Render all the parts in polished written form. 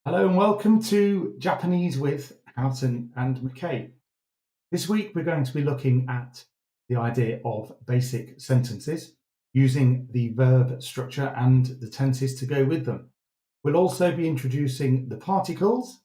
Hello and welcome to Japanese with Houghton and Mackay. This week we're going to be looking at the idea of basic sentences using the verb structure and the tenses to go with them. We'll also be introducing the particles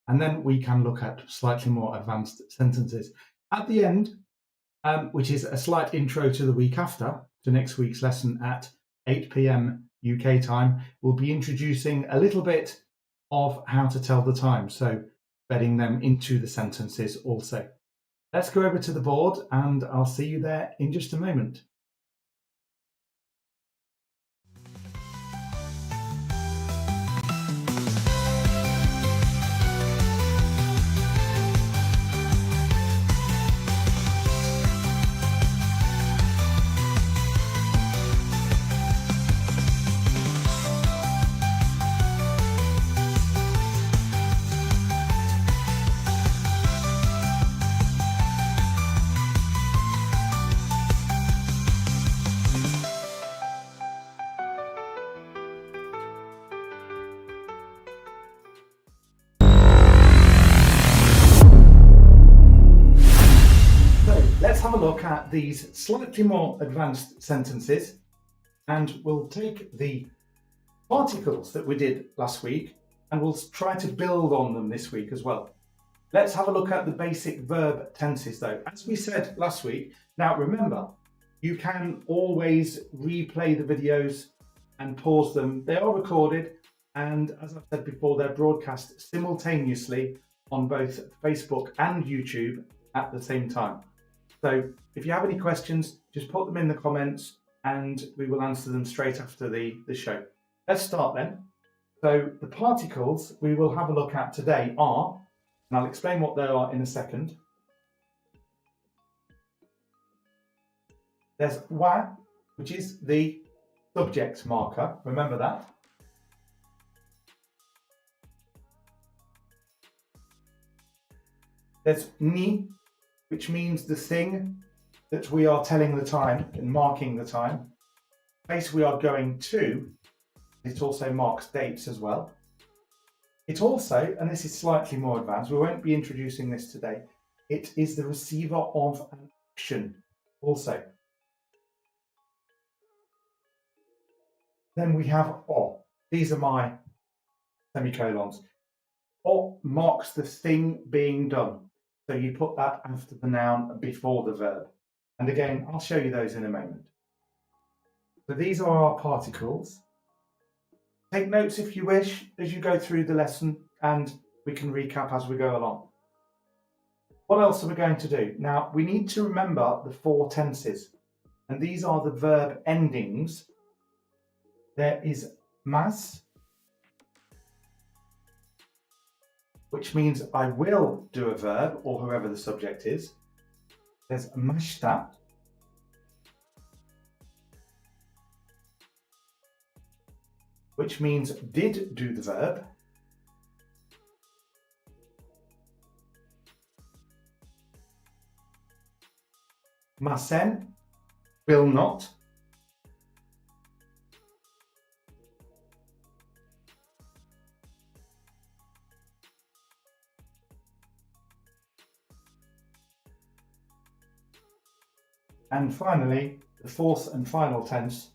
and then we can look at slightly more advanced sentences. At the end, which is a slight intro to the week after, to next week's lesson at 8 p.m. UK time, we'll be introducing a little bit of how to tell the time, so bedding them into the sentences also. Let's go over to the board and I'll see you there in just a moment. Let's have a look at these slightly more advanced sentences and we'll take the particles that we did last week and we'll try to build on them this week as well. Let's have a look at the basic verb tenses though. As we said last week, now remember, you can always replay the videos and pause them. They are recorded and as I've said before, they're broadcast simultaneously on both Facebook and YouTube at the same time. So if you have any questions, just put them in the comments and we will answer them straight after the show. Let's start then. So the particles we will have a look at today are, and I'll explain what they are in a second. There's wa, which is the subject marker. Remember that. There's ni, which means the thing that we are telling the time and marking the time. The place we are going to, it also marks dates as well. It also, and this is slightly more advanced, we won't be introducing this today, it is the receiver of an action also. Then we have o. These are my semicolons. O marks the thing being done. So you put that after the noun before the verb. And again, I'll show you those in a moment. So these are our particles. Take notes if you wish as you go through the lesson and we can recap as we go along. What else are we going to do? Now, we need to remember the four tenses. And these are the verb endings. There is mas, which means I will do a verb or whoever the subject is. There's mashita, which means did do the verb. Masen, will not. And finally, the fourth and final tense,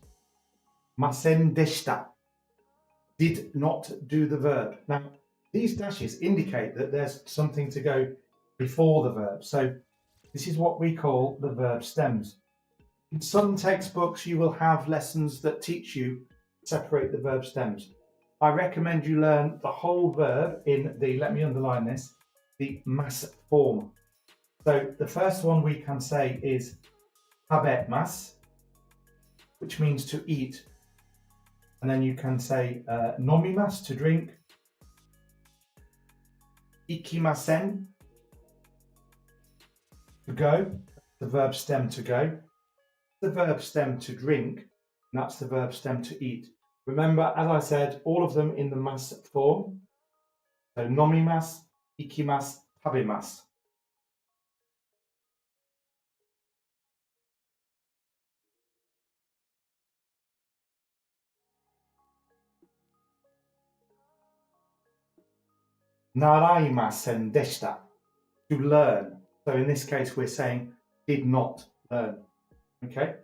masen deshita, did not do the verb. Now, these dashes indicate that there's something to go before the verb. So this is what we call the verb stems. In some textbooks, you will have lessons that teach you to separate the verb stems. I recommend you learn the whole verb in the, let me underline this, the mas form. So the first one we can say is habetmas, which means to eat. And then you can say nomimas, to drink. Ikimasen, to go, the verb stem to go. The verb stem to drink, and that's the verb stem to eat. Remember, as I said, all of them in the mas form. So nomimas, ikimas, habemas. naraimasen deshita, to learn. So in this case, we're saying did not learn. Okay?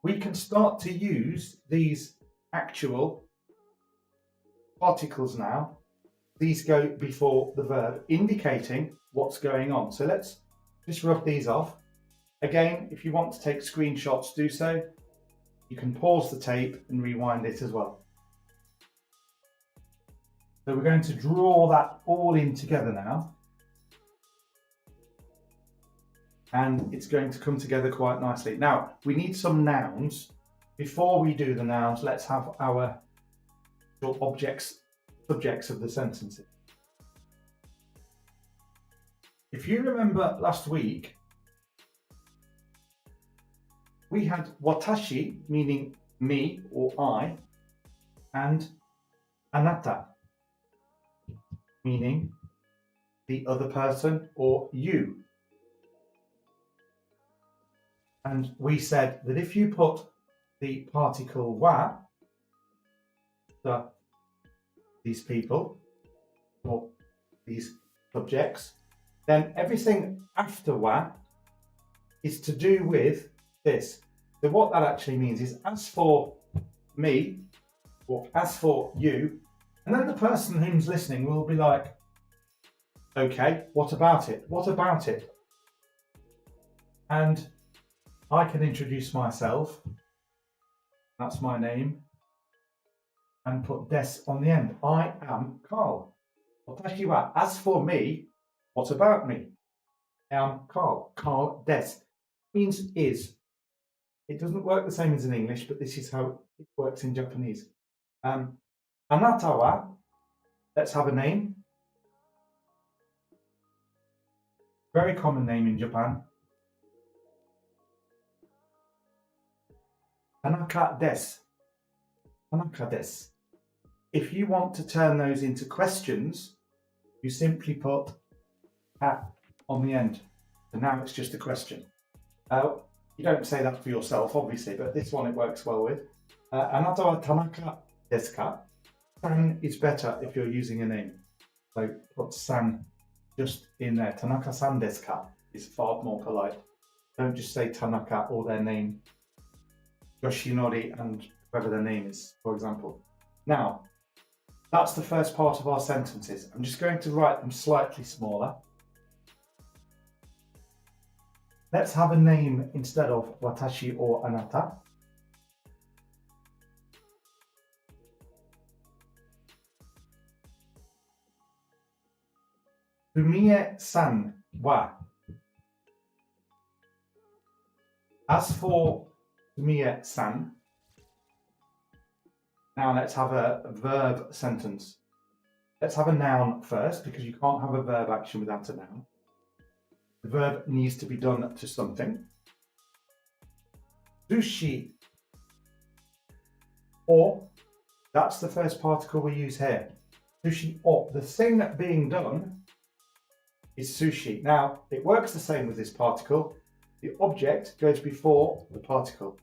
We can start to use these actual particles now. These go before the verb, indicating what's going on. So let's just rub these off. Again, if you want to take screenshots, do so. You can pause the tape and rewind it as well. So we're going to draw that all in together now. And it's going to come together quite nicely. Now, we need some nouns. Before we do the nouns, let's have our subjects of the sentences. If you remember last week, we had watashi, meaning me or I, and anata, meaning the other person or you. And we said that if you put the particle wa, these people, or these subjects, then everything after wa is to do with this. So what that actually means is as for me, or as for you, and then the person who's listening will be like, okay, what about it? What about it? And I can introduce myself, that's my name, and put des on the end. I am Carl. Watashi wa, as for me, what about me? I am Carl. Carl des means is. It doesn't work the same as in English, but this is how it works in Japanese. Anata wa, let's have a name. Very common name in Japan. Tanaka des. Tanaka des. If you want to turn those into questions, you simply put at on the end. So now it's just a question. You don't say that for yourself, obviously, but this one it works well with. Anata wa Tanaka desu ka? San is better if you're using a name. So put san just in there. Tanaka-san desu ka is far more polite. Don't just say Tanaka or their name. Yoshinori and whoever their name is, for example. Now, that's the first part of our sentences. I'm just going to write them slightly smaller. Let's have a name instead of watashi or anata. Fumie-san wa. As for Fumie-san, now let's have a verb sentence. Let's have a noun first, because you can't have a verb action without a noun. The verb needs to be done to something. Sushi, or, that's the first particle we use here. Sushi, or, the thing being done is sushi. Now, it works the same with this particle. The object goes before the particle.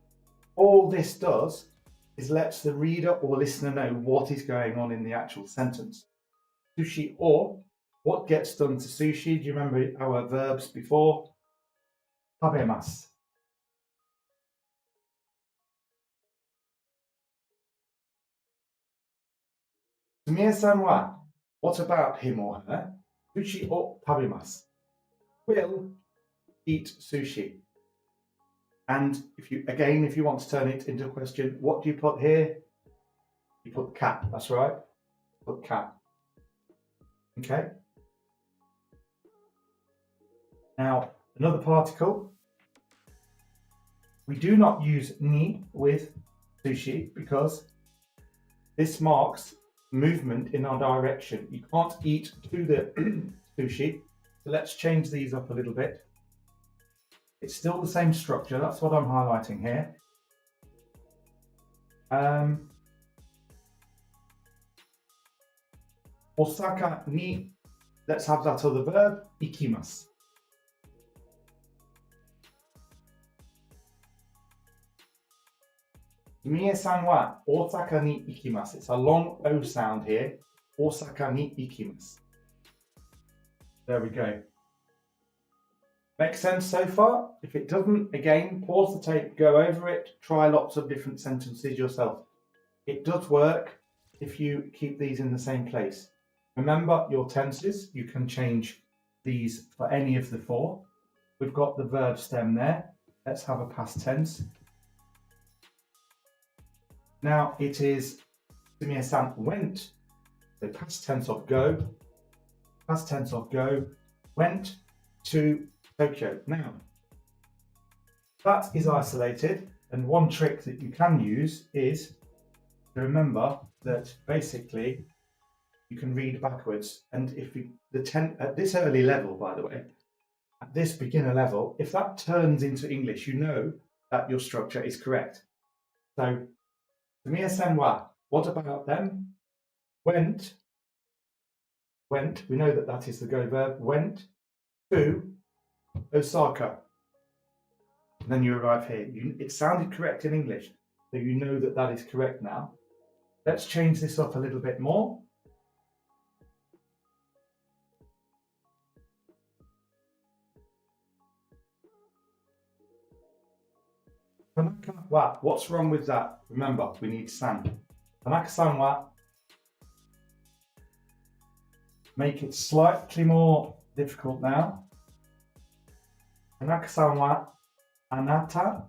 All this does is lets the reader or listener know what is going on in the actual sentence. Sushi, or, what gets done to sushi? Do you remember our verbs before? Tabemasu. Sumie-san wa, what about him or her? Sushi o tabemasu. Will eat sushi. And if you want to turn it into a question, what do you put here? You put cat, that's right. Put cat. Okay. Now, another particle. We do not use ni with sushi because this marks movement in our direction. You can't eat to the sushi. So let's change these up a little bit. It's still the same structure. That's what I'm highlighting here. Osaka ni, let's have that other verb, ikimasu. Mie-san wa Osaka ni ikimasu. It's a long O sound here. Osaka ni ikimasu. There we go. Makes sense so far? If it doesn't, again, pause the tape, go over it, try lots of different sentences yourself. It does work if you keep these in the same place. Remember your tenses, you can change these for any of the four. We've got the verb stem there. Let's have a past tense. Now it is Sumie-san went, the past tense of go, went to Tokyo. Now, that is isolated, and one trick that you can use is to remember that basically you can read backwards. And if you, at this early level, by the way, at this beginner level, if that turns into English, you know that your structure is correct. So, Sumie-san wa, what about them? Went, we know that that is the go verb, went to Osaka. And then you arrive here. It sounded correct in English, so you know that that is correct now. Let's change this up a little bit more. Tanaka wa, what's wrong with that? Remember, we need san. Tanaka-san wa. Make it slightly more difficult now. Tanaka-san wa anata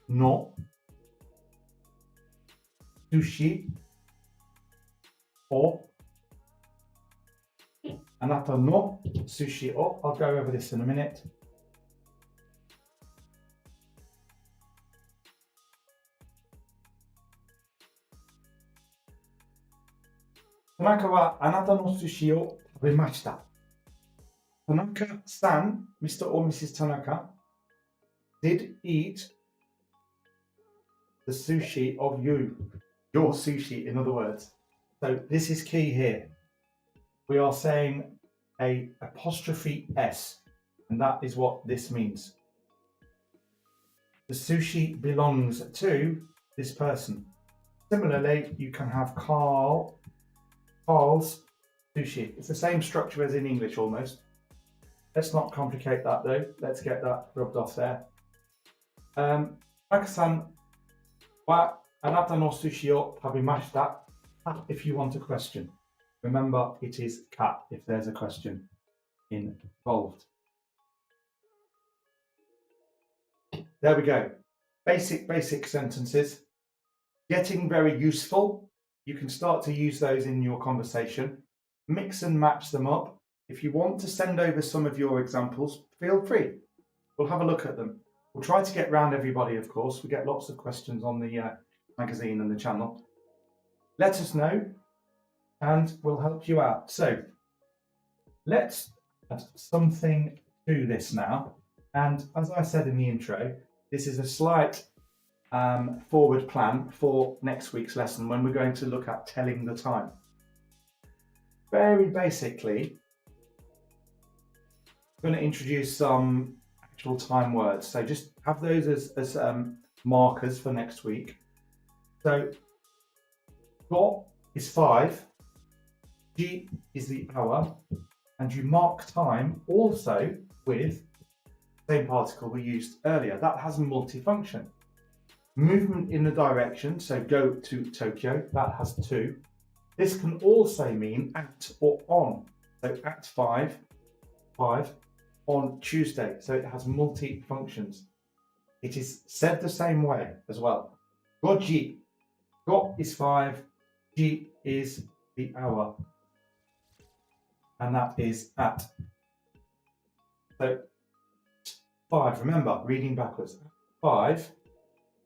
no sushi o anata no sushi o. I'll go over this in a minute. Tanaka wa anata no sushi o tabemashita. Tanaka-san, Mr. or Mrs. Tanaka, did eat the sushi of you. Your sushi, in other words. So this is key here. We are saying a apostrophe S, and that is what this means. The sushi belongs to this person. Similarly, you can have Carl's sushi. It's the same structure as in English almost. Let's not complicate that though. Let's get that rubbed off there. Tanaka-san wa anata no sushi o tabemashita. If you want a question. Remember, it is ka if there's a question involved. There we go. Basic sentences. Getting very useful. You can start to use those in your conversation. Mix and match them up. If you want to send over some of your examples, feel free. We'll have a look at them. We'll try to get round everybody, of course. We get lots of questions on the magazine and the channel. Let us know and we'll help you out. So let's add something to this now. And as I said in the intro, this is a slight forward plan for next week's lesson when we're going to look at telling the time. Very basically, I'm going to introduce some actual time words. So just have those as markers for next week. So, go is 5, ji is the hour, and you mark time also with the same particle we used earlier. That has multifunction. Movement in the direction, so go to Tokyo, that has 2. This can also mean at or on. So at 5 on Tuesday. So it has multi-functions. It is said the same way as well. Goji. Go is 5. Ji is the hour. And that is at. So 5, remember, reading backwards. 5.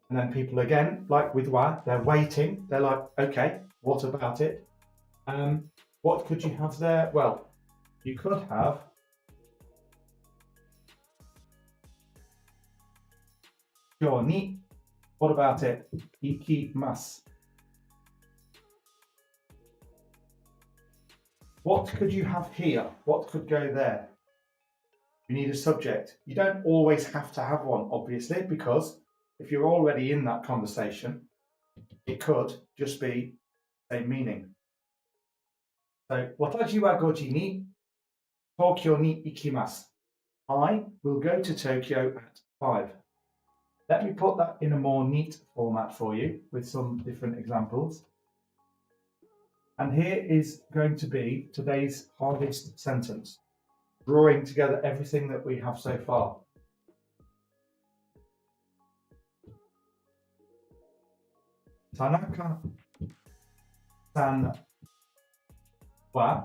And then people again, like with wa, they're waiting. They're like, okay, what about it? What could you have there? Well, you could have Kyou ni. What about it? Ikimasu. What could you have here? What could go there? You need a subject. You don't always have to have one, obviously, because if you're already in that conversation, it could just be same meaning. So, watashi wa goji ni Tokyo ni ikimasu. I will go to Tokyo at 5. Let me put that in a more neat format for you with some different examples. And here is going to be today's hardest sentence, drawing together everything that we have so far. Tanaka-san wa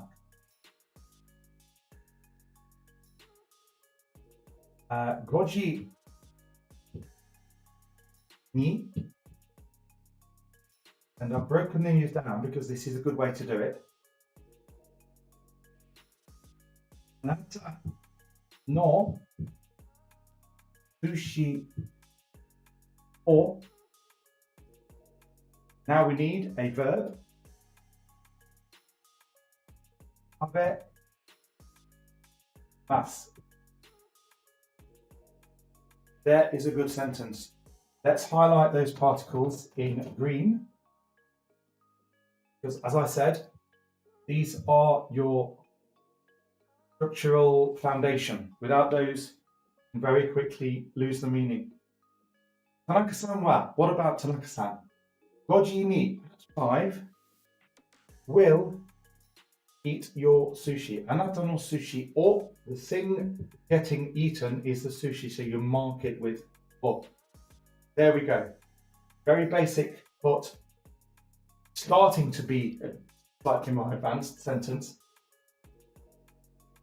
5時に and I've broken these down because this is a good way to do it. あなたの寿司を Now we need a verb. 食べます. There is a good sentence. Let's highlight those particles in green. Because as I said, these are your structural foundation. Without those, you can very quickly lose the meaning. Tanaka-san wa, what about Tanaka-san? 5時に 5 will eat your sushi. あなたの sushi or the thing getting eaten is the sushi, so you mark it with o. There we go. Very basic, but starting to be a slightly more advanced sentence.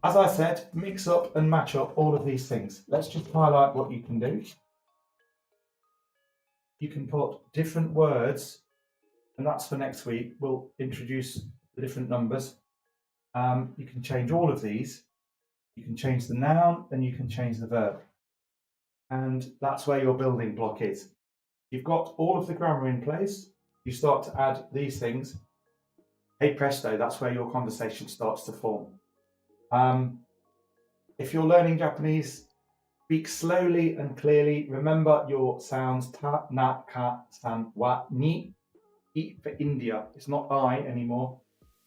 As I said, mix up and match up all of these things. Let's just highlight what you can do. You can put different words, and that's for next week. We'll introduce the different numbers. You can change all of these. You can change the noun and you can change the verb. And that's where your building block is. You've got all of the grammar in place. You start to add these things. Hey presto, that's where your conversation starts to form. If you're learning Japanese, speak slowly and clearly. Remember your sounds. Ta, na, ka, san, wa, ni. I for India. It's not I anymore.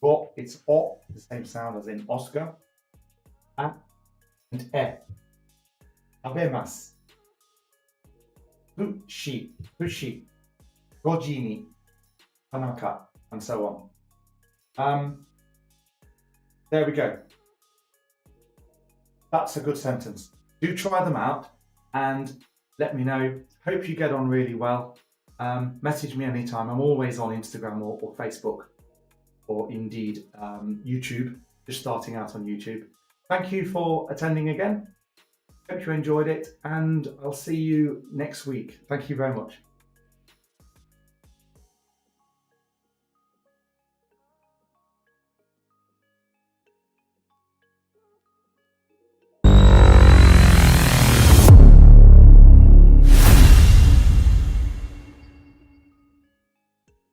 But it's o, the same sound as in Oscar. A and e. Abemasu. Fushi, fushi. Goji ni. Tanaka, and so on. There we go. That's a good sentence. Do try them out and let me know. Hope you get on really well. Message me anytime. I'm always on Instagram or Facebook or indeed YouTube, just starting out on YouTube. Thank you for attending again. Hope you enjoyed it and I'll see you next week. Thank you very much.